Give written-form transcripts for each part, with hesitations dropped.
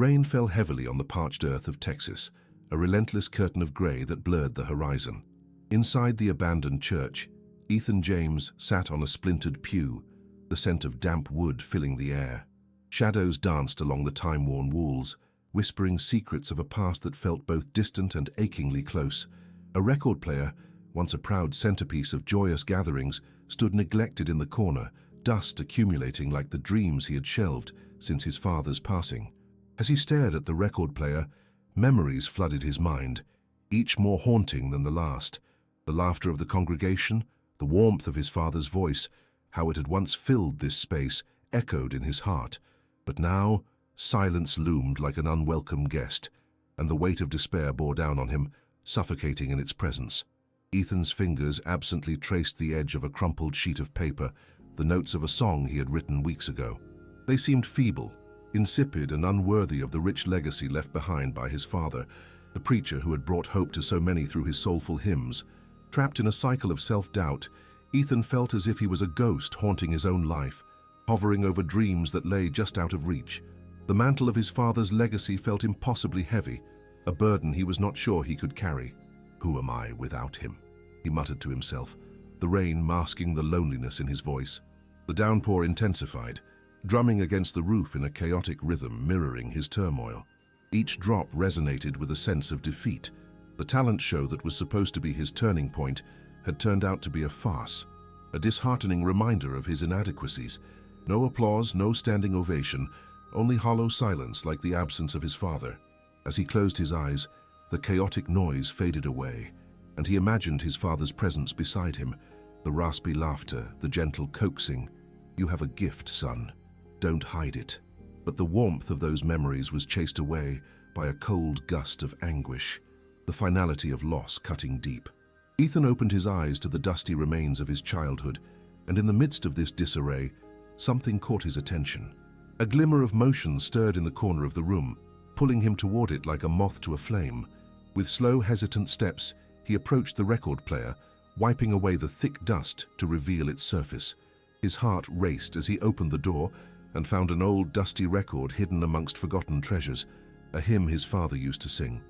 Rain fell heavily on the parched earth of Texas, a relentless curtain of gray that blurred the horizon. Inside the abandoned church, Ethan James sat on a splintered pew, the scent of damp wood filling the air. Shadows danced along the time-worn walls, whispering secrets of a past that felt both distant and achingly close. A record player, once a proud centerpiece of joyous gatherings, stood neglected in the corner, dust accumulating like the dreams he had shelved since his father's passing. As he stared at the record player, memories flooded his mind, each more haunting than the last. The laughter of the congregation, the warmth of his father's voice, how it had once filled this space, echoed in his heart. But now, silence loomed like an unwelcome guest, and the weight of despair bore down on him, suffocating in its presence. Ethan's fingers absently traced the edge of a crumpled sheet of paper, the notes of a song he had written weeks ago. They seemed feeble, insipid and unworthy of the rich legacy left behind by his father, the preacher who had brought hope to so many through his soulful hymns. Trapped in a cycle of self-doubt, Ethan felt as if he was a ghost haunting his own life, hovering over dreams that lay just out of reach. The mantle of his father's legacy felt impossibly heavy, a burden he was not sure he could carry. "Who am I without him?" he muttered to himself, the rain masking the loneliness in his voice. The downpour intensified, drumming against the roof in a chaotic rhythm mirroring his turmoil. Each drop resonated with a sense of defeat. The talent show that was supposed to be his turning point had turned out to be a farce, a disheartening reminder of his inadequacies. No applause, no standing ovation, only hollow silence like the absence of his father. As he closed his eyes, the chaotic noise faded away, and he imagined his father's presence beside him, the raspy laughter, the gentle coaxing. "You have a gift, son. Don't hide it." But the warmth of those memories was chased away by a cold gust of anguish, the finality of loss cutting deep. Ethan opened his eyes to the dusty remains of his childhood, and in the midst of this disarray, something caught his attention. A glimmer of motion stirred in the corner of the room, pulling him toward it like a moth to a flame. With slow, hesitant steps, he approached the record player, wiping away the thick dust to reveal its surface. His heart raced as he opened the door and found an old, dusty record hidden amongst forgotten treasures, a hymn his father used to sing.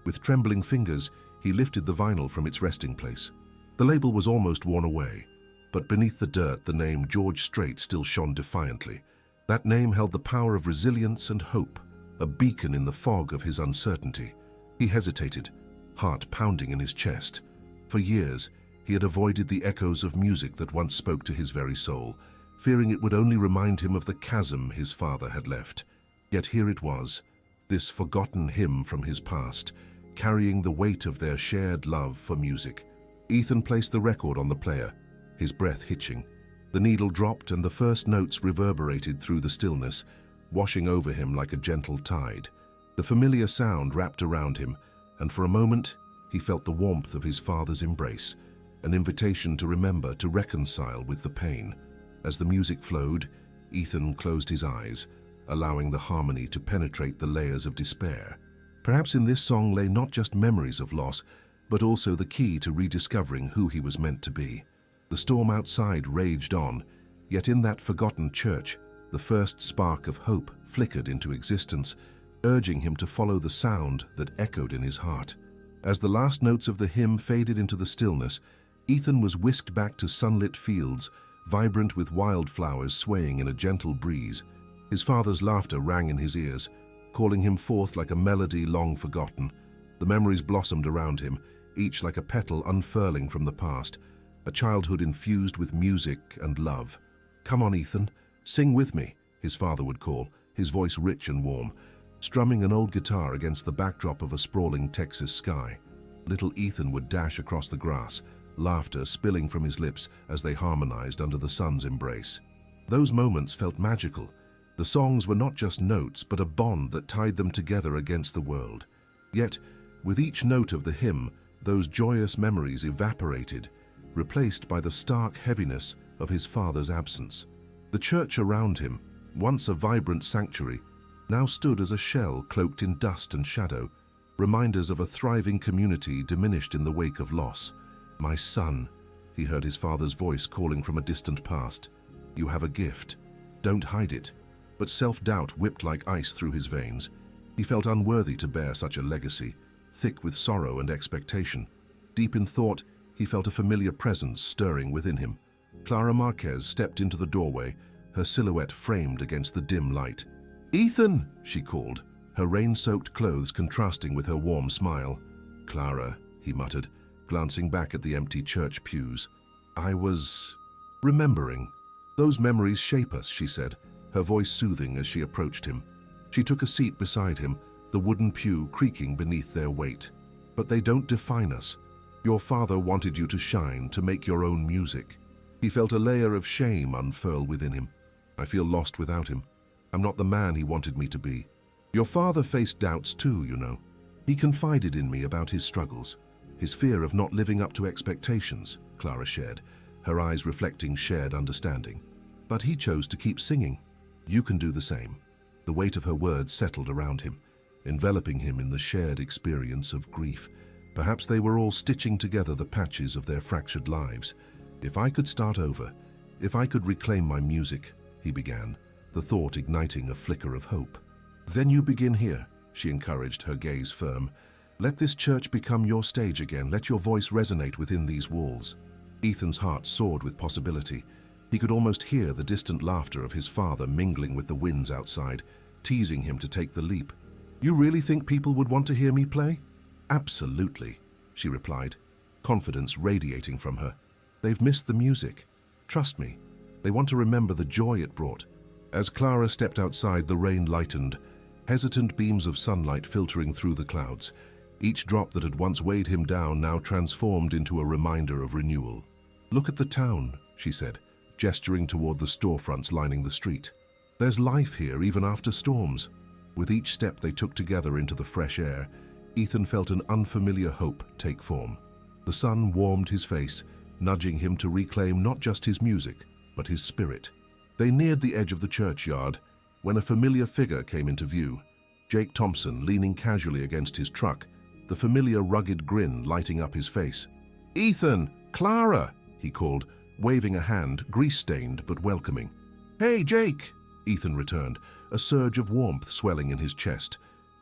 With trembling fingers, he lifted the vinyl from its resting place. The label was almost worn away, but beneath the dirt the name George Strait still shone defiantly. That name held the power of resilience and hope, a beacon in the fog of his uncertainty. He hesitated, heart pounding in his chest. For years, he had avoided the echoes of music that once spoke to his very soul, fearing it would only remind him of the chasm his father had left. Yet here it was, this forgotten hymn from his past, carrying the weight of their shared love for music. Ethan placed the record on the player, his breath hitching. The needle dropped and the first notes reverberated through the stillness, washing over him like a gentle tide. The familiar sound wrapped around him, and for a moment he felt the warmth of his father's embrace, an invitation to remember, to reconcile with the pain. As the music flowed, Ethan closed his eyes, allowing the harmony to penetrate the layers of despair. Perhaps in this song lay not just memories of loss, but also the key to rediscovering who he was meant to be. The storm outside raged on, yet in that forgotten church, the first spark of hope flickered into existence, urging him to follow the sound that echoed in his heart. As the last notes of the hymn faded into the stillness, Ethan was whisked back to sunlit fields, vibrant with wildflowers swaying in a gentle breeze. His father's laughter rang in his ears, calling him forth like a melody long forgotten. The memories blossomed around him, each like a petal unfurling from the past, a childhood infused with music and love. "Come on, Ethan, sing with me," his father would call, his voice rich and warm, strumming an old guitar against the backdrop of a sprawling Texas sky. Little Ethan would dash across the grass, laughter spilling from his lips as they harmonized under the sun's embrace. Those moments felt magical. The songs were not just notes, but a bond that tied them together against the world. Yet, with each note of the hymn, those joyous memories evaporated, replaced by the stark heaviness of his father's absence. The church around him, once a vibrant sanctuary, now stood as a shell cloaked in dust and shadow, reminders of a thriving community diminished in the wake of loss. "My son," he heard his father's voice calling from a distant past. "You have a gift. Don't hide it." But self-doubt whipped like ice through his veins. He felt unworthy to bear such a legacy, thick with sorrow and expectation. Deep in thought, he felt a familiar presence stirring within him. Clara Marquez stepped into the doorway, her silhouette framed against the dim light. "Ethan!" she called, her rain-soaked clothes contrasting with her warm smile. "Clara," he muttered, glancing back at the empty church pews. "I was remembering. Those memories shape us," she said, her voice soothing as she approached him. She took a seat beside him, the wooden pew creaking beneath their weight. "But they don't define us. Your father wanted you to shine, to make your own music." He felt a layer of shame unfurl within him. "I feel lost without him. I'm not the man he wanted me to be. Your father faced doubts too, you know. He confided in me about his struggles, his fear of not living up to expectations," Clara shared, her eyes reflecting shared understanding. "But he chose to keep singing. You can do the same." The weight of her words settled around him, enveloping him in the shared experience of grief. Perhaps they were all stitching together the patches of their fractured lives. "If I could start over, if I could reclaim my music," he began, the thought igniting a flicker of hope. "Then you begin here," she encouraged, her gaze firm. "Let this church become your stage again. Let your voice resonate within these walls." Ethan's heart soared with possibility. He could almost hear the distant laughter of his father mingling with the winds outside, teasing him to take the leap. "You really think people would want to hear me play?" "Absolutely," she replied, confidence radiating from her. "They've missed the music. Trust me, they want to remember the joy it brought." As Clara stepped outside, the rain lightened, hesitant beams of sunlight filtering through the clouds. Each drop that had once weighed him down now transformed into a reminder of renewal. "Look at the town," she said, gesturing toward the storefronts lining the street. "There's life here even after storms." With each step they took together into the fresh air, Ethan felt an unfamiliar hope take form. The sun warmed his face, nudging him to reclaim not just his music, but his spirit. They neared the edge of the churchyard when a familiar figure came into view. Jake Thompson leaning casually against his truck, the familiar rugged grin lighting up his face. "Ethan! Clara!" he called, waving a hand, grease-stained but welcoming. "Hey, Jake!" Ethan returned, a surge of warmth swelling in his chest.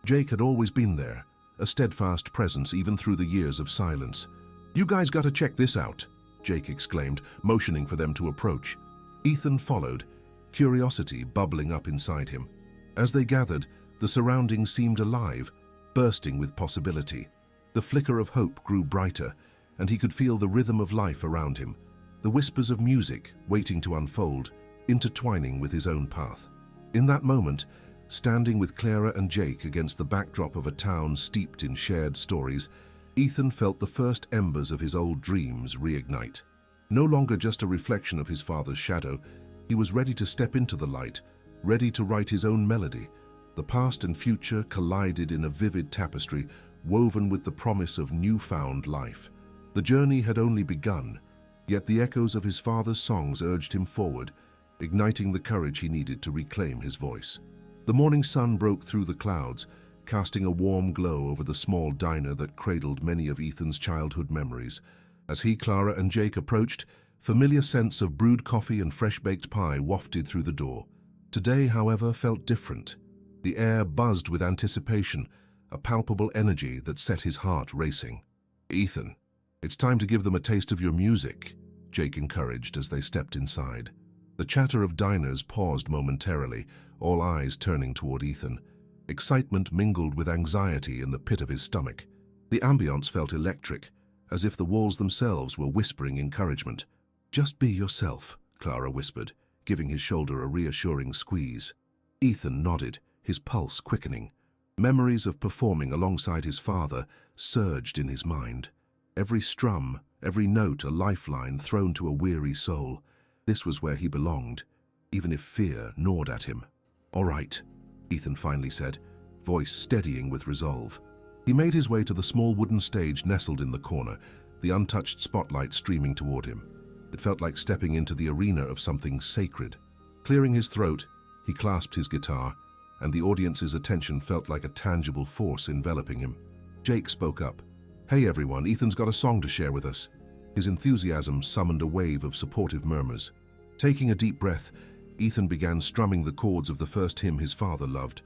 Jake had always been there, a steadfast presence even through the years of silence. "You guys gotta check this out," Jake exclaimed, motioning for them to approach. Ethan followed, curiosity bubbling up inside him. As they gathered, the surroundings seemed alive, bursting with possibility. The flicker of hope grew brighter, and he could feel the rhythm of life around him, the whispers of music waiting to unfold, intertwining with his own path. In that moment, standing with Clara and Jake against the backdrop of a town steeped in shared stories, Ethan felt the first embers of his old dreams reignite. No longer just a reflection of his father's shadow, he was ready to step into the light, ready to write his own melody. The past and future collided in a vivid tapestry, woven with the promise of newfound life. The journey had only begun, yet the echoes of his father's songs urged him forward, igniting the courage he needed to reclaim his voice. The morning sun broke through the clouds, casting a warm glow over the small diner that cradled many of Ethan's childhood memories. As he, Clara, and Jake approached, familiar scents of brewed coffee and fresh-baked pie wafted through the door. Today, however, felt different. The air buzzed with anticipation, a palpable energy that set his heart racing. "Ethan, it's time to give them a taste of your music," Jake encouraged as they stepped inside. The chatter of diners paused momentarily, all eyes turning toward Ethan. Excitement mingled with anxiety in the pit of his stomach. The ambience felt electric, as if the walls themselves were whispering encouragement. "Just be yourself," Clara whispered, giving his shoulder a reassuring squeeze. Ethan nodded, his pulse quickening. Memories of performing alongside his father surged in his mind. Every strum, every note a lifeline thrown to a weary soul. This was where he belonged, even if fear gnawed at him. "All right," Ethan finally said, voice steadying with resolve. He made his way to the small wooden stage nestled in the corner, the untouched spotlight streaming toward him. It felt like stepping into the arena of something sacred. Clearing his throat, he clasped his guitar, and the audience's attention felt like a tangible force enveloping him. Jake spoke up. "Hey everyone, Ethan's got a song to share with us." His enthusiasm summoned a wave of supportive murmurs. Taking a deep breath, Ethan began strumming the chords of the first hymn his father loved,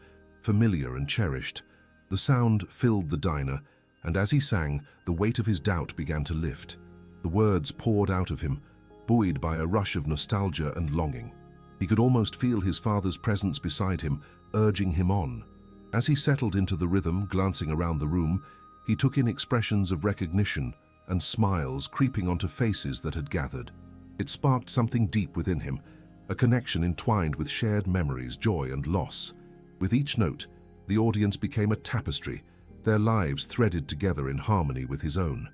familiar and cherished. The sound filled the diner, and as he sang, the weight of his doubt began to lift. The words poured out of him, buoyed by a rush of nostalgia and longing. He could almost feel his father's presence beside him, urging him on. As he settled into the rhythm, glancing around the room, he took in expressions of recognition and smiles creeping onto faces that had gathered. It sparked something deep within him, a connection entwined with shared memories, joy and loss. With each note, the audience became a tapestry, their lives threaded together in harmony with his own.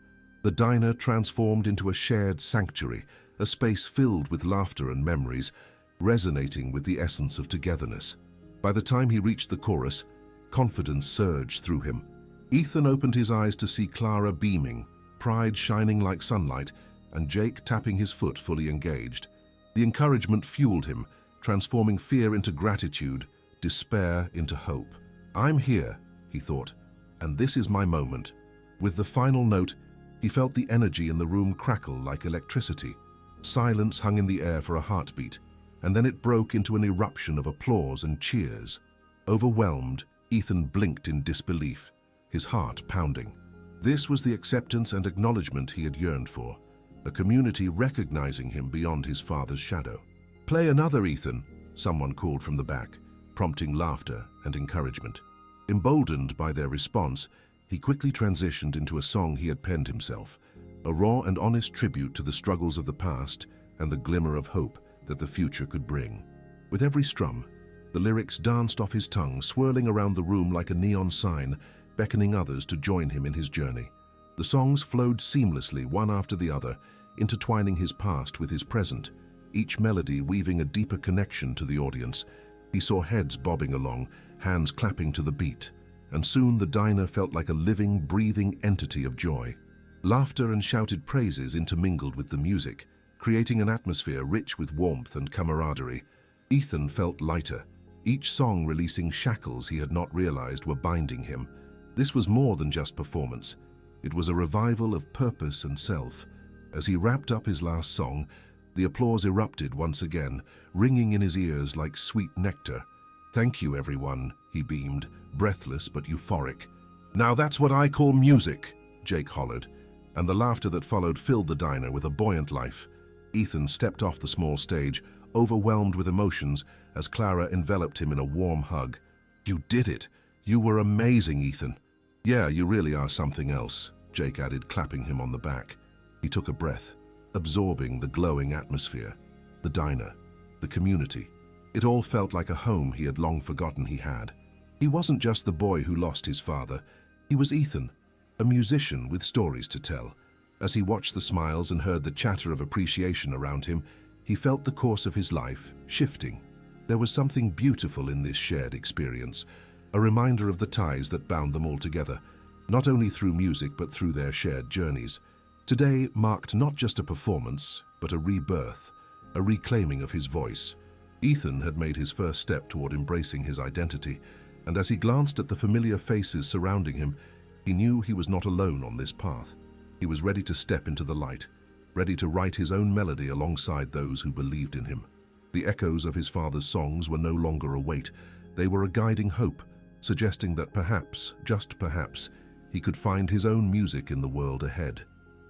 The diner transformed into a shared sanctuary, a space filled with laughter and memories, resonating with the essence of togetherness. By the time he reached the chorus, confidence surged through him. Ethan opened his eyes to see Clara beaming, pride shining like sunlight, and Jake tapping his foot, fully engaged. The encouragement fueled him, transforming fear into gratitude, despair into hope. "I'm here," he thought, "and this is my moment." With the final note, he felt the energy in the room crackle like electricity. Silence hung in the air for a heartbeat, and then it broke into an eruption of applause and cheers. Overwhelmed, Ethan blinked in disbelief, his heart pounding. This was the acceptance and acknowledgement he had yearned for, a community recognizing him beyond his father's shadow. "Play another, Ethan," someone called from the back, prompting laughter and encouragement. Emboldened by their response, he quickly transitioned into a song he had penned himself, a raw and honest tribute to the struggles of the past and the glimmer of hope that the future could bring. With every strum, the lyrics danced off his tongue, swirling around the room like a neon sign, beckoning others to join him in his journey. The songs flowed seamlessly, one after the other, intertwining his past with his present, each melody weaving a deeper connection to the audience. He saw heads bobbing along, hands clapping to the beat, and soon the diner felt like a living, breathing entity of joy. Laughter and shouted praises intermingled with the music, creating an atmosphere rich with warmth and camaraderie. Ethan felt lighter, each song releasing shackles he had not realized were binding him. This was more than just performance. It was a revival of purpose and self. As he wrapped up his last song, the applause erupted once again, ringing in his ears like sweet nectar. "Thank you, everyone," he beamed, breathless but euphoric. "Now that's what I call music," Jake hollered, and the laughter that followed filled the diner with a buoyant life. Ethan stepped off the small stage, overwhelmed with emotions, as Clara enveloped him in a warm hug. "You did it! You were amazing, Ethan." "Yeah, you really are something else," Jake added, clapping him on the back. He took a breath, absorbing the glowing atmosphere, the diner, the community. It all felt like a home he had long forgotten he had. He wasn't just the boy who lost his father. He was Ethan, a musician with stories to tell. As he watched the smiles and heard the chatter of appreciation around him, he felt the course of his life shifting. There was something beautiful in this shared experience, a reminder of the ties that bound them all together, not only through music but through their shared journeys. Today marked not just a performance, but a rebirth, a reclaiming of his voice. Ethan had made his first step toward embracing his identity, and as he glanced at the familiar faces surrounding him, he knew he was not alone on this path. He was ready to step into the light, ready to write his own melody alongside those who believed in him. The echoes of his father's songs were no longer a weight. They were a guiding hope, suggesting that perhaps, just perhaps, he could find his own music in the world ahead.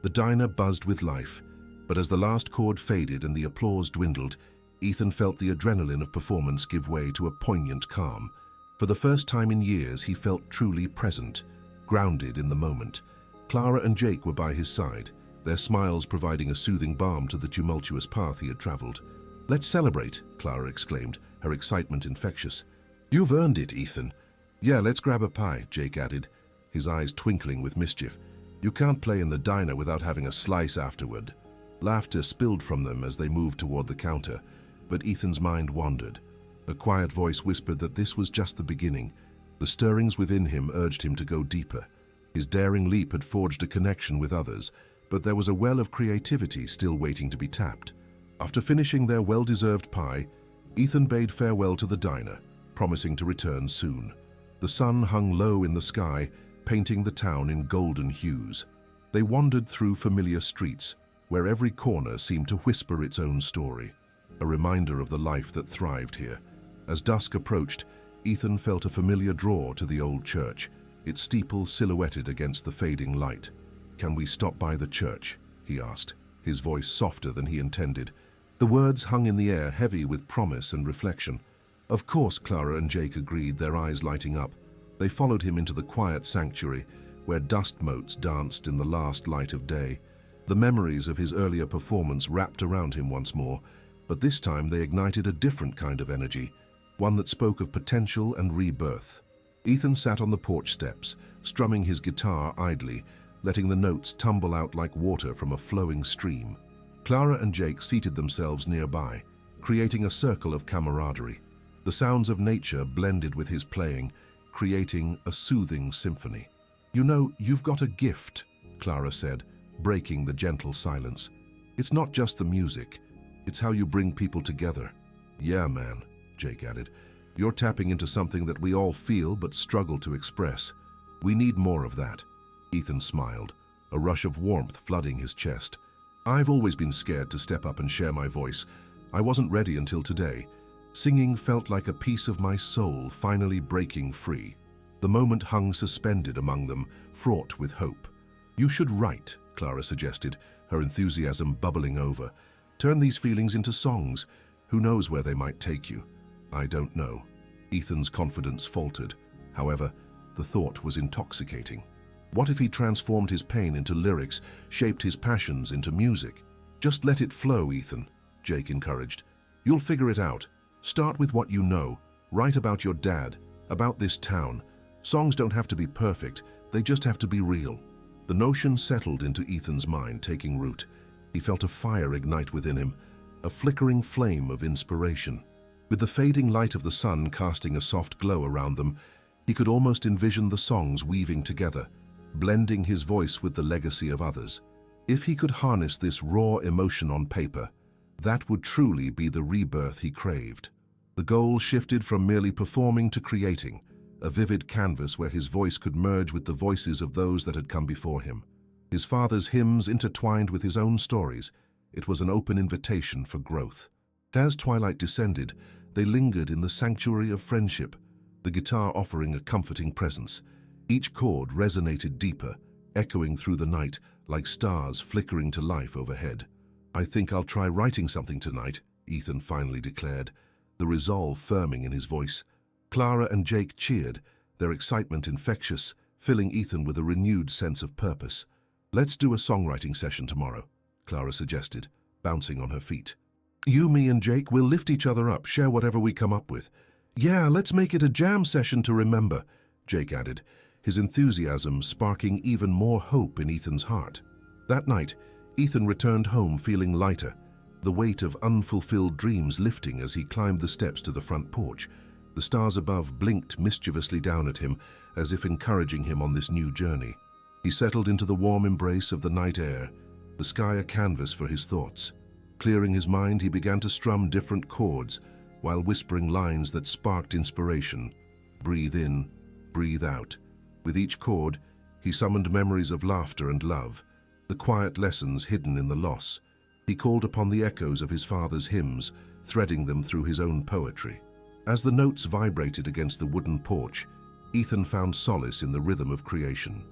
The diner buzzed with life, but as the last chord faded and the applause dwindled, Ethan felt the adrenaline of performance give way to a poignant calm. For the first time in years, he felt truly present, grounded in the moment. Clara and Jake were by his side, their smiles providing a soothing balm to the tumultuous path he had traveled. "Let's celebrate," Clara exclaimed, her excitement infectious. "You've earned it, Ethan." "Yeah, let's grab a pie," Jake added, his eyes twinkling with mischief. "You can't play in the diner without having a slice afterward." Laughter spilled from them as they moved toward the counter, but Ethan's mind wandered. A quiet voice whispered that this was just the beginning. The stirrings within him urged him to go deeper. His daring leap had forged a connection with others, but there was a well of creativity still waiting to be tapped. After finishing their well-deserved pie, Ethan bade farewell to the diner, promising to return soon. The sun hung low in the sky, painting the town in golden hues. They wandered through familiar streets, where every corner seemed to whisper its own story, a reminder of the life that thrived here. As dusk approached, Ethan felt a familiar draw to the old church, its steeple silhouetted against the fading light. "Can we stop by the church?" he asked, his voice softer than he intended. The words hung in the air, heavy with promise and reflection. Of course, Clara and Jake agreed, their eyes lighting up. They followed him into the quiet sanctuary, where dust motes danced in the last light of day. The memories of his earlier performance wrapped around him once more, but this time they ignited a different kind of energy, one that spoke of potential and rebirth. Ethan sat on the porch steps, strumming his guitar idly, letting the notes tumble out like water from a flowing stream. Clara and Jake seated themselves nearby, creating a circle of camaraderie. The sounds of nature blended with his playing, creating a soothing symphony. "You know, you've got a gift," Clara said, breaking the gentle silence. "It's not just the music, it's how you bring people together." "Yeah, man," Jake added. "You're tapping into something that we all feel but struggle to express. We need more of that." Ethan smiled, a rush of warmth flooding his chest. "I've always been scared to step up and share my voice. I wasn't ready until today. Singing felt like a piece of my soul finally breaking free." The moment hung suspended among them, fraught with hope. "You should write," Clara suggested, her enthusiasm bubbling over. "Turn these feelings into songs. Who knows where they might take you?" "I don't know." Ethan's confidence faltered. However, the thought was intoxicating. What if he transformed his pain into lyrics, shaped his passions into music? "Just let it flow, Ethan," Jake encouraged. "You'll figure it out. Start with what you know. Write about your dad, about this town. Songs don't have to be perfect, they just have to be real." The notion settled into Ethan's mind, taking root. He felt a fire ignite within him, a flickering flame of inspiration. With the fading light of the sun casting a soft glow around them, he could almost envision the songs weaving together, blending his voice with the legacy of others. If he could harness this raw emotion on paper, that would truly be the rebirth he craved. The goal shifted from merely performing to creating, a vivid canvas where his voice could merge with the voices of those that had come before him. His father's hymns intertwined with his own stories. It was an open invitation for growth. As twilight descended, they lingered in the sanctuary of friendship, the guitar offering a comforting presence. Each chord resonated deeper, echoing through the night like stars flickering to life overhead. "I think I'll try writing something tonight," Ethan finally declared, the resolve firming in his voice. Clara and Jake cheered, their excitement infectious, filling Ethan with a renewed sense of purpose. "Let's do a songwriting session tomorrow," Clara suggested, bouncing on her feet. "You, me, and Jake will lift each other up, share whatever we come up with." "Yeah, let's make it a jam session to remember," Jake added, his enthusiasm sparking even more hope in Ethan's heart. That night, Ethan returned home feeling lighter, the weight of unfulfilled dreams lifting as he climbed the steps to the front porch. The stars above blinked mischievously down at him, as if encouraging him on this new journey. He settled into the warm embrace of the night air, the sky a canvas for his thoughts. Clearing his mind, he began to strum different chords, while whispering lines that sparked inspiration. Breathe in, breathe out. With each chord, he summoned memories of laughter and love, the quiet lessons hidden in the loss. He called upon the echoes of his father's hymns, threading them through his own poetry. As the notes vibrated against the wooden porch, Ethan found solace in the rhythm of creation.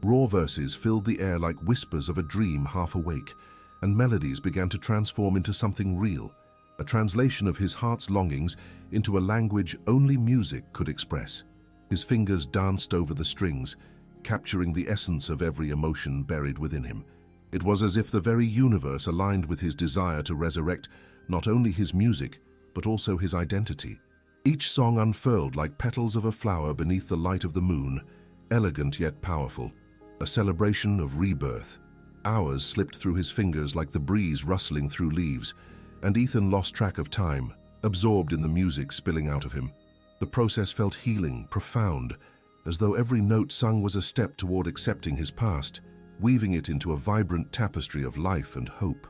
Raw verses filled the air like whispers of a dream half awake, and melodies began to transform into something real, a translation of his heart's longings into a language only music could express. His fingers danced over the strings, capturing the essence of every emotion buried within him. It was as if the very universe aligned with his desire to resurrect not only his music, but also his identity. Each song unfurled like petals of a flower beneath the light of the moon, elegant yet powerful, a celebration of rebirth. Hours slipped through his fingers like the breeze rustling through leaves, and Ethan lost track of time, absorbed in the music spilling out of him. The process felt healing, profound, as though every note sung was a step toward accepting his past, weaving it into a vibrant tapestry of life and hope.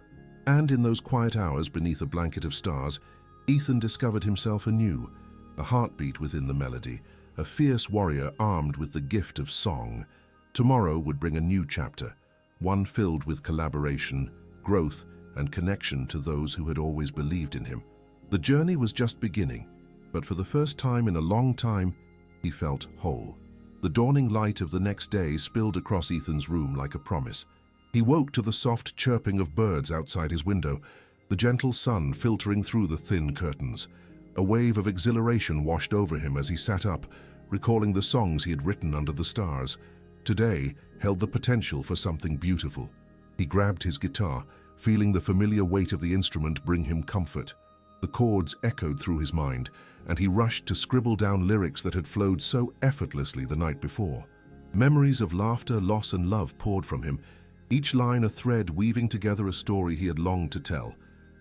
And in those quiet hours beneath a blanket of stars, Ethan discovered himself anew, a heartbeat within the melody, a fierce warrior armed with the gift of song. Tomorrow would bring a new chapter, one filled with collaboration, growth, and connection to those who had always believed in him. The journey was just beginning, but for the first time in a long time, he felt whole. The dawning light of the next day spilled across Ethan's room like a promise. He woke to the soft chirping of birds outside his window, the gentle sun filtering through the thin curtains. A wave of exhilaration washed over him as he sat up, recalling the songs he had written under the stars. Today held the potential for something beautiful. He grabbed his guitar, feeling the familiar weight of the instrument bring him comfort. The chords echoed through his mind, and he rushed to scribble down lyrics that had flowed so effortlessly the night before. Memories of laughter, loss, and love poured from him, each line a thread weaving together a story he had longed to tell.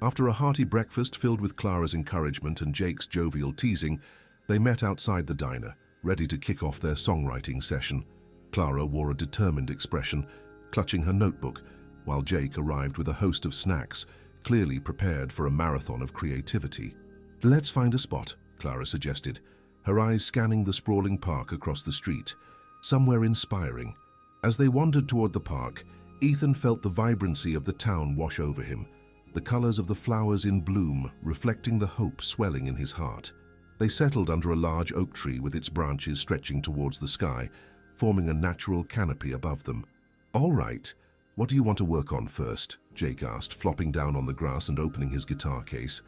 After a hearty breakfast filled with Clara's encouragement and Jake's jovial teasing, they met outside the diner, ready to kick off their songwriting session. Clara wore a determined expression, clutching her notebook, while Jake arrived with a host of snacks, clearly prepared for a marathon of creativity. "Let's find a spot," Clara suggested, her eyes scanning the sprawling park across the street. Somewhere inspiring. As they wandered toward the park, Ethan felt the vibrancy of the town wash over him, the colors of the flowers in bloom reflecting the hope swelling in his heart. They settled under a large oak tree with its branches stretching towards the sky, forming a natural canopy above them. "All right, what do you want to work on first?" Jake asked, flopping down on the grass and opening his guitar case.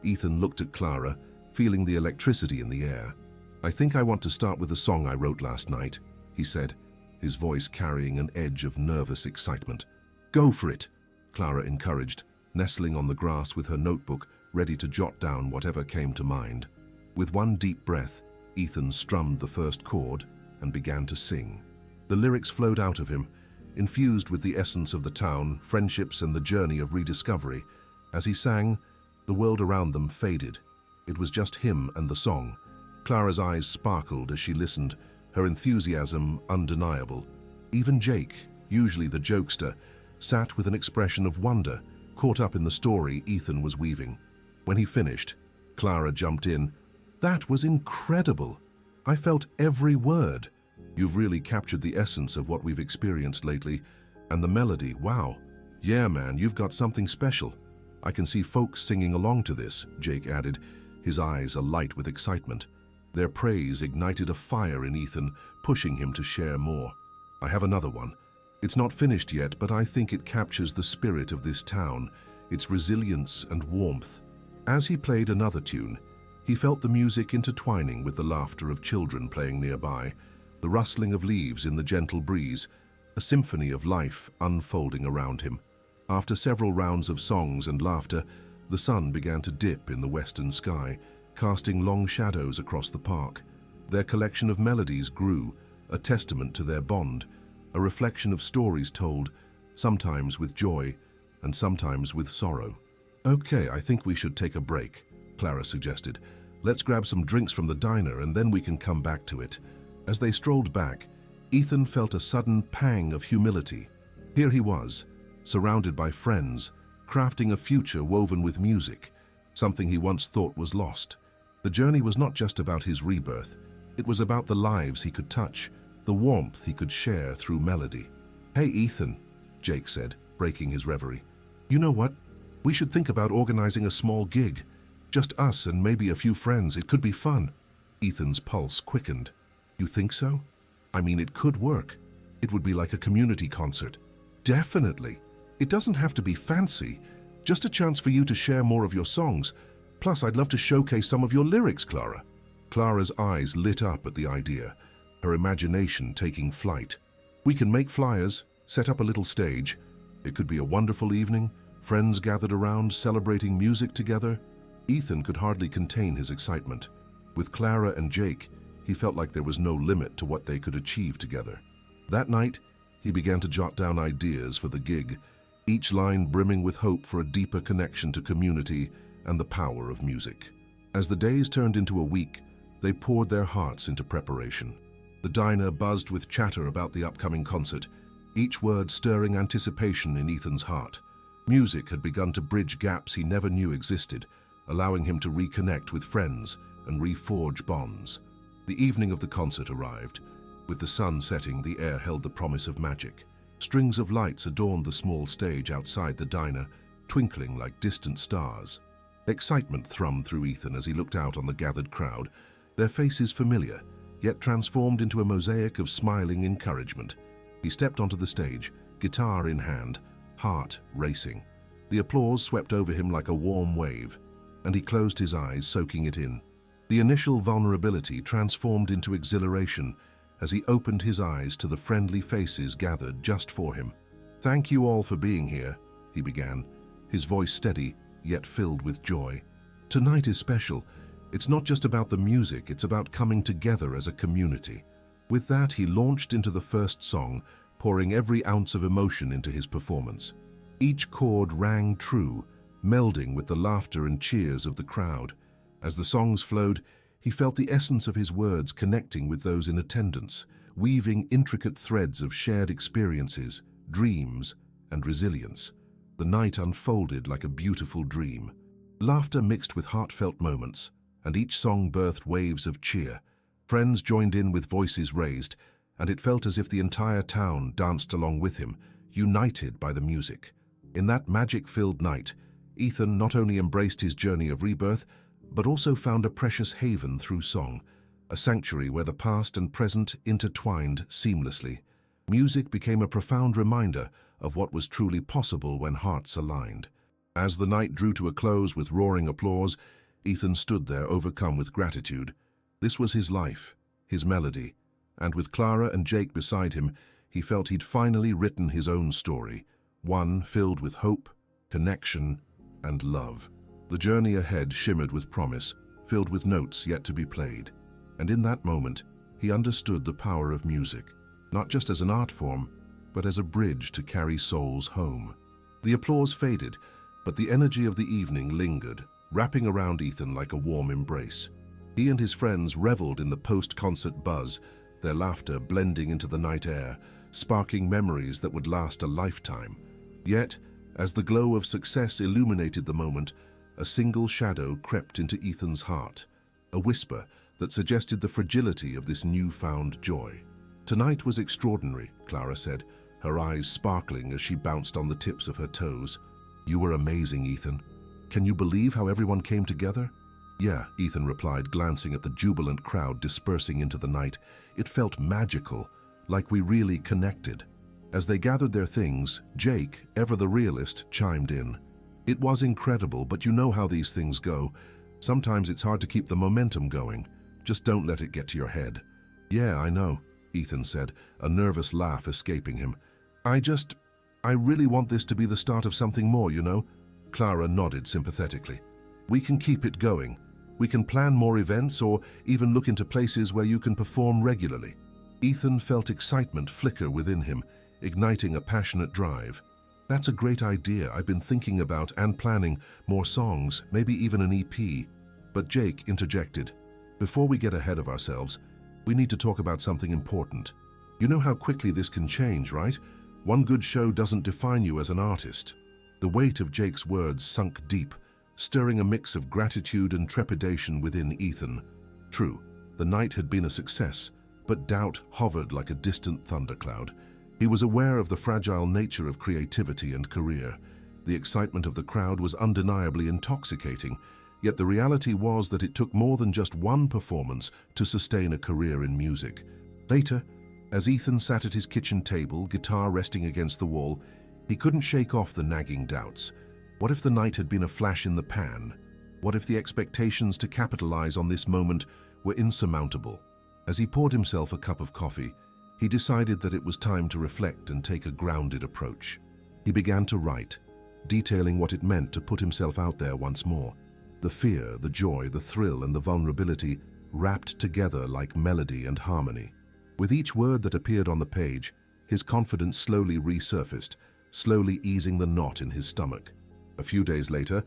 Ethan looked at Clara, feeling the electricity in the air. "I think I want to start with a song I wrote last night," he said, his voice carrying an edge of nervous excitement. "Go for it," Clara encouraged, nestling on the grass with her notebook, ready to jot down whatever came to mind. With one deep breath, Ethan strummed the first chord and began to sing. The lyrics flowed out of him, infused with the essence of the town, friendships, and the journey of rediscovery. As he sang, the world around them faded. It was just him and the song. Clara's eyes sparkled as she listened, her enthusiasm undeniable. Even Jake, usually the jokester, sat with an expression of wonder, caught up in the story Ethan was weaving. When he finished, Clara jumped in. "That was incredible! I felt every word. You've really captured the essence of what we've experienced lately. And the melody, wow. Yeah, man, you've got something special. I can see folks singing along to this," Jake added, his eyes alight with excitement. Their praise ignited a fire in Ethan, pushing him to share more. "I have another one. It's not finished yet, but I think it captures the spirit of this town, its resilience and warmth." As he played another tune, he felt the music intertwining with the laughter of children playing nearby, the rustling of leaves in the gentle breeze, a symphony of life unfolding around him. After several rounds of songs and laughter, the sun began to dip in the western sky, casting long shadows across the park. Their collection of melodies grew, a testament to their bond, a reflection of stories told, sometimes with joy and sometimes with sorrow. "Okay, I think we should take a break," Clara suggested. "Let's grab some drinks from the diner and then we can come back to it." As they strolled back, Ethan felt a sudden pang of humility. Here he was, surrounded by friends, crafting a future woven with music, something he once thought was lost. The journey was not just about his rebirth. It was about the lives he could touch, the warmth he could share through melody. "Hey, Ethan," Jake said, breaking his reverie. "You know what? We should think about organizing a small gig. Just us and maybe a few friends. It could be fun." Ethan's pulse quickened. "You think so? I mean, it could work. It would be like a community concert." "Definitely. It doesn't have to be fancy. Just a chance for you to share more of your songs. Plus, I'd love to showcase some of your lyrics, Clara." Clara's eyes lit up at the idea, her imagination taking flight. "We can make flyers, set up a little stage. It could be a wonderful evening, friends gathered around, celebrating music together." Ethan could hardly contain his excitement. With Clara and Jake, he felt like there was no limit to what they could achieve together. That night, he began to jot down ideas for the gig, each line brimming with hope for a deeper connection to community and the power of music. As the days turned into a week, they poured their hearts into preparation. The diner buzzed with chatter about the upcoming concert, each word stirring anticipation in Ethan's heart. Music had begun to bridge gaps he never knew existed, allowing him to reconnect with friends and reforge bonds. The evening of the concert arrived. With the sun setting, the air held the promise of magic. Strings of lights adorned the small stage outside the diner, twinkling like distant stars. Excitement thrummed through Ethan as he looked out on the gathered crowd, their faces familiar, yet transformed into a mosaic of smiling encouragement. He stepped onto the stage, guitar in hand, heart racing. The applause swept over him like a warm wave, and he closed his eyes, soaking it in. The initial vulnerability transformed into exhilaration as he opened his eyes to the friendly faces gathered just for him. "Thank you all for being here," he began, his voice steady, yet filled with joy. "Tonight is special. It's not just about the music, it's about coming together as a community." With that, he launched into the first song, pouring every ounce of emotion into his performance. Each chord rang true, melding with the laughter and cheers of the crowd. As the songs flowed, he felt the essence of his words connecting with those in attendance, weaving intricate threads of shared experiences, dreams, and resilience. The night unfolded like a beautiful dream. Laughter mixed with heartfelt moments, and each song birthed waves of cheer. Friends joined in with voices raised, and it felt as if the entire town danced along with him, united by the music. In that magic-filled night, Ethan not only embraced his journey of rebirth, but also found a precious haven through song, a sanctuary where the past and present intertwined seamlessly. Music became a profound reminder of what was truly possible when hearts aligned. As the night drew to a close with roaring applause, Ethan stood there overcome with gratitude. This was his life, his melody, and with Clara and Jake beside him, he felt he'd finally written his own story, one filled with hope, connection, and love. The journey ahead shimmered with promise, filled with notes yet to be played. And in that moment, he understood the power of music, not just as an art form, but as a bridge to carry souls home. The applause faded, but the energy of the evening lingered, wrapping around Ethan like a warm embrace. He and his friends reveled in the post-concert buzz, their laughter blending into the night air, sparking memories that would last a lifetime. Yet, as the glow of success illuminated the moment, a single shadow crept into Ethan's heart, a whisper that suggested the fragility of this newfound joy. "Tonight was extraordinary," Clara said, her eyes sparkling as she bounced on the tips of her toes. "You were amazing, Ethan. Can you believe how everyone came together?" "Yeah," Ethan replied, glancing at the jubilant crowd dispersing into the night. "It felt magical, like we really connected." As they gathered their things, Jake, ever the realist, chimed in. "It was incredible, but you know how these things go. Sometimes it's hard to keep the momentum going. Just don't let it get to your head." "Yeah, I know," Ethan said, a nervous laugh escaping him. I really want this to be the start of something more, you know." Clara nodded sympathetically. "We can keep it going. We can plan more events or even look into places where you can perform regularly." Ethan felt excitement flicker within him, igniting a passionate drive. "That's a great idea. I've been thinking about and planning more songs, maybe even an EP." But Jake interjected. "Before we get ahead of ourselves, we need to talk about something important. You know how quickly this can change, right? One good show doesn't define you as an artist." The weight of Jake's words sunk deep, stirring a mix of gratitude and trepidation within Ethan. True, the night had been a success, but doubt hovered like a distant thundercloud. He was aware of the fragile nature of creativity and career. The excitement of the crowd was undeniably intoxicating, yet the reality was that it took more than just one performance to sustain a career in music. Later, as Ethan sat at his kitchen table, guitar resting against the wall, he couldn't shake off the nagging doubts. What if the night had been a flash in the pan? What if the expectations to capitalize on this moment were insurmountable? As he poured himself a cup of coffee, he decided that it was time to reflect and take a grounded approach. He began to write, detailing what it meant to put himself out there once more. The fear, the joy, the thrill, and the vulnerability wrapped together like melody and harmony. With each word that appeared on the page, his confidence slowly resurfaced, slowly easing the knot in his stomach. A few days later,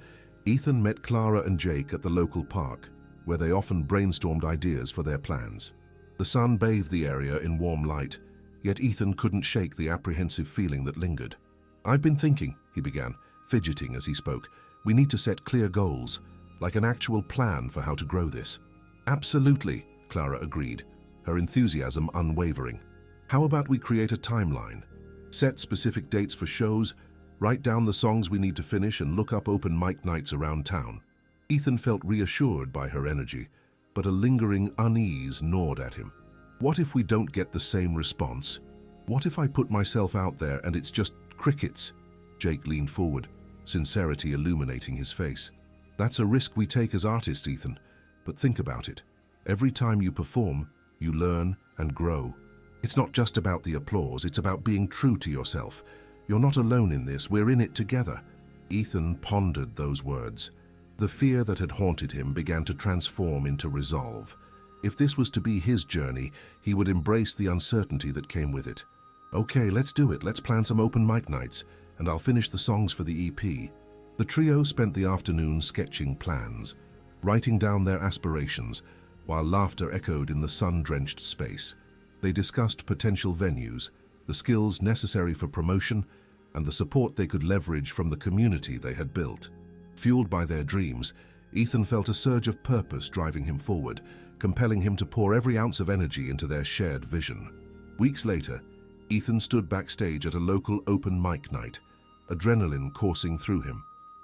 Ethan met Clara and Jake at the local park, where they often brainstormed ideas for their plans. The sun bathed the area in warm light, yet Ethan couldn't shake the apprehensive feeling that lingered. "I've been thinking," he began, fidgeting as he spoke. "We need to set clear goals, like an actual plan for how to grow this." "Absolutely," Clara agreed, her enthusiasm unwavering. "How about we create a timeline? Set specific dates for shows, write down the songs we need to finish, and look up open mic nights around town." Ethan felt reassured by her energy, but a lingering unease gnawed at him. What if we don't get the same response? What if I put myself out there and it's just crickets? Jake leaned forward, sincerity illuminating his face. That's a risk we take as artists, Ethan, but think about it. Every time you perform, you learn and grow. It's not just about the applause, it's about being true to yourself. You're not alone in this, we're in it together. Ethan pondered those words. The fear that had haunted him began to transform into resolve. If this was to be his journey, he would embrace the uncertainty that came with it. Okay, let's do it. Let's plan some open mic nights, and I'll finish the songs for the EP. The trio spent the afternoon sketching plans, writing down their aspirations, while laughter echoed in the sun-drenched space. They discussed potential venues, the skills necessary for promotion, and the support they could leverage from the community they had built. Fueled by their dreams, Ethan felt a surge of purpose driving him forward, compelling him to pour every ounce of energy into their shared vision. Weeks later, Ethan stood backstage at a local open mic night, adrenaline coursing through him.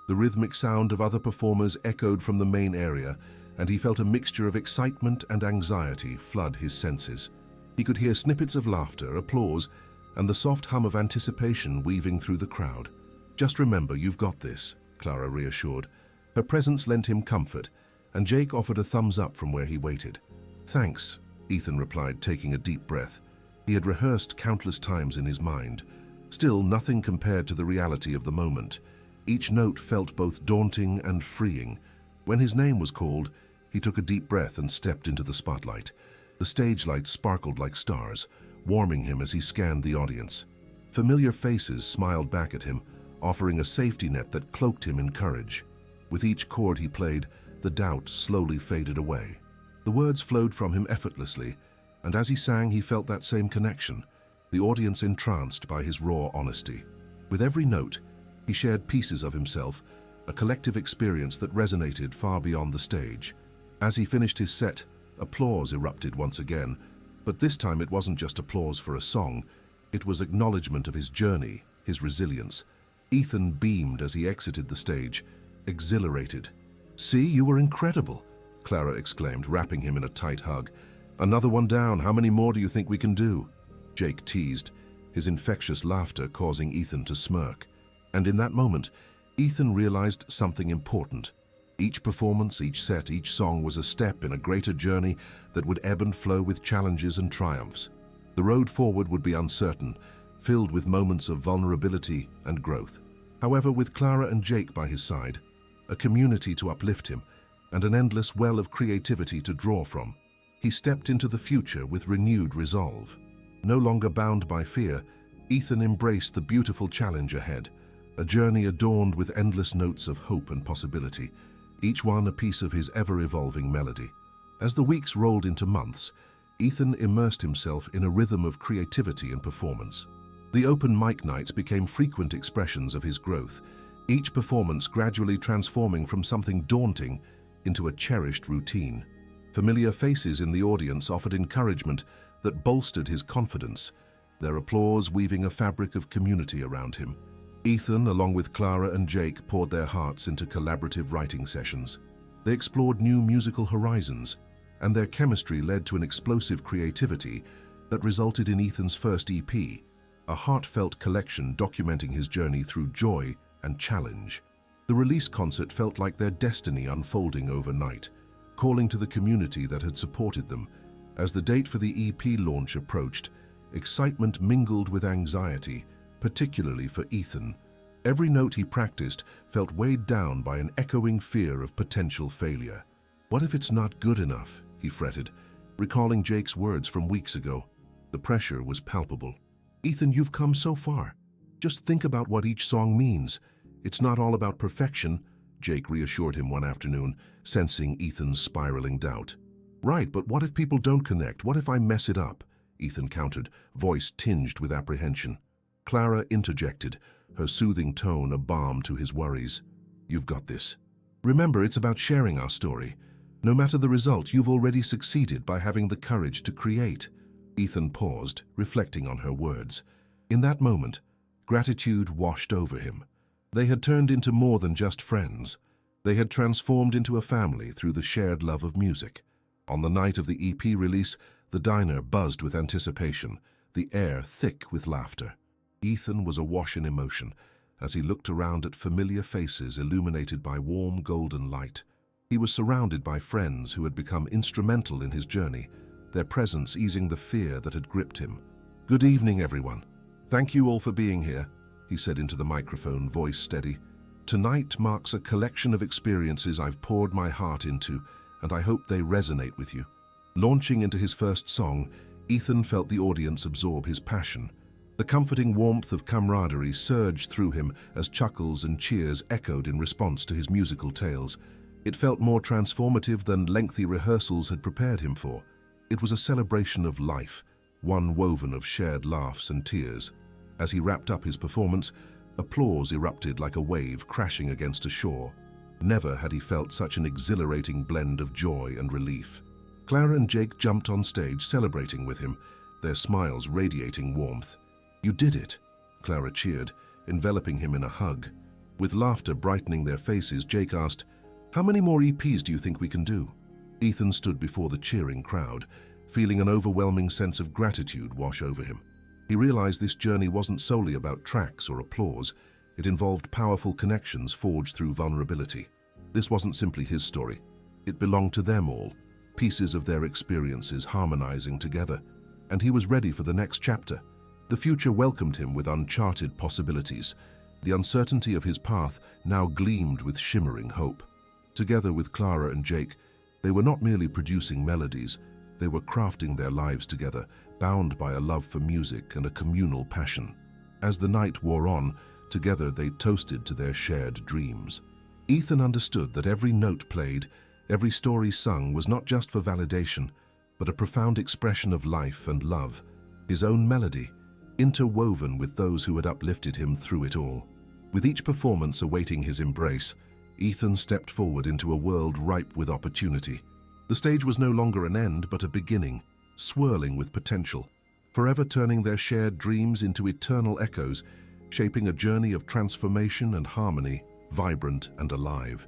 The rhythmic sound of other performers echoed from the main area, and he felt a mixture of excitement and anxiety flood his senses. He could hear snippets of laughter, applause, and the soft hum of anticipation weaving through the crowd. "Just remember, you've got this," Clara reassured. Her presence lent him comfort, and Jake offered a thumbs up from where he waited. "Thanks," Ethan replied, taking a deep breath. He had rehearsed countless times in his mind. Still, nothing compared to the reality of the moment. Each note felt both daunting and freeing. When his name was called, he took a deep breath and stepped into the spotlight. The stage lights sparkled like stars, warming him as he scanned the audience. Familiar faces smiled back at him, offering a safety net that cloaked him in courage. With each chord he played, the doubt slowly faded away. The words flowed from him effortlessly, and as he sang he felt that same connection, the audience entranced by his raw honesty. With every note, he shared pieces of himself, a collective experience that resonated far beyond the stage. As he finished his set, applause erupted once again, but this time it wasn't just applause for a song, it was acknowledgement of his journey, his resilience. Ethan beamed as he exited the stage, exhilarated. "See, you were incredible," Clara exclaimed, wrapping him in a tight hug. "Another one down, how many more do you think we can do?" Jake teased, his infectious laughter causing Ethan to smirk. And in that moment, Ethan realized something important. Each performance, each set, each song was a step in a greater journey that would ebb and flow with challenges and triumphs. The road forward would be uncertain, filled with moments of vulnerability and growth. However, with Clara and Jake by his side, a community to uplift him, and an endless well of creativity to draw from, he stepped into the future with renewed resolve. No longer bound by fear, Ethan embraced the beautiful challenge ahead, a journey adorned with endless notes of hope and possibility, each one a piece of his ever-evolving melody. As the weeks rolled into months, Ethan immersed himself in a rhythm of creativity and performance. The open mic nights became frequent expressions of his growth, each performance gradually transforming from something daunting into a cherished routine. Familiar faces in the audience offered encouragement that bolstered his confidence, their applause weaving a fabric of community around him. Ethan, along with Clara and Jake, poured their hearts into collaborative writing sessions. They explored new musical horizons, and their chemistry led to an explosive creativity that resulted in Ethan's first EP, a heartfelt collection documenting his journey through joy and challenge. The release concert felt like their destiny unfolding overnight, calling to the community that had supported them. As the date for the EP launch approached, excitement mingled with anxiety, particularly for Ethan. Every note he practiced felt weighed down by an echoing fear of potential failure. "What if it's not good enough?" he fretted, recalling Jake's words from weeks ago. The pressure was palpable. "Ethan, you've come so far. Just think about what each song means. It's not all about perfection," Jake reassured him one afternoon, sensing Ethan's spiraling doubt. "Right, but what if people don't connect? What if I mess it up?" Ethan countered, voice tinged with apprehension. Clara interjected, her soothing tone a balm to his worries. "You've got this. Remember, it's about sharing our story. No matter the result, you've already succeeded by having the courage to create." Ethan paused, reflecting on her words. In that moment, gratitude washed over him. They had turned into more than just friends. They had transformed into a family through the shared love of music. On the night of the EP release, the diner buzzed with anticipation, the air thick with laughter. Ethan was awash in emotion as he looked around at familiar faces illuminated by warm golden light. He was surrounded by friends who had become instrumental in his journey, their presence easing the fear that had gripped him. "Good evening, everyone. Thank you all for being here," he said into the microphone, voice steady. "Tonight marks a collection of experiences I've poured my heart into, and I hope they resonate with you." Launching into his first song, Ethan felt the audience absorb his passion. The comforting warmth of camaraderie surged through him as chuckles and cheers echoed in response to his musical tales. It felt more transformative than lengthy rehearsals had prepared him for. It was a celebration of life, one woven of shared laughs and tears. As he wrapped up his performance, applause erupted like a wave crashing against a shore. Never had he felt such an exhilarating blend of joy and relief. Clara and Jake jumped on stage celebrating with him, their smiles radiating warmth. "You did it," Clara cheered, enveloping him in a hug. With laughter brightening their faces, Jake asked, "How many more EPs do you think we can do?" Ethan stood before the cheering crowd, feeling an overwhelming sense of gratitude wash over him. He realized this journey wasn't solely about tracks or applause. It involved powerful connections forged through vulnerability. This wasn't simply his story. It belonged to them all, pieces of their experiences harmonizing together. And he was ready for the next chapter. The future welcomed him with uncharted possibilities. The uncertainty of his path now gleamed with shimmering hope. Together with Clara and Jake, they were not merely producing melodies, they were crafting their lives together, bound by a love for music and a communal passion. As the night wore on, together they toasted to their shared dreams. Ethan understood that every note played, every story sung was not just for validation, but a profound expression of life and love, his own melody, interwoven with those who had uplifted him through it all. With each performance awaiting his embrace, Ethan stepped forward into a world ripe with opportunity. The stage was no longer an end, but a beginning, swirling with potential, forever turning their shared dreams into eternal echoes, shaping a journey of transformation and harmony, vibrant and alive.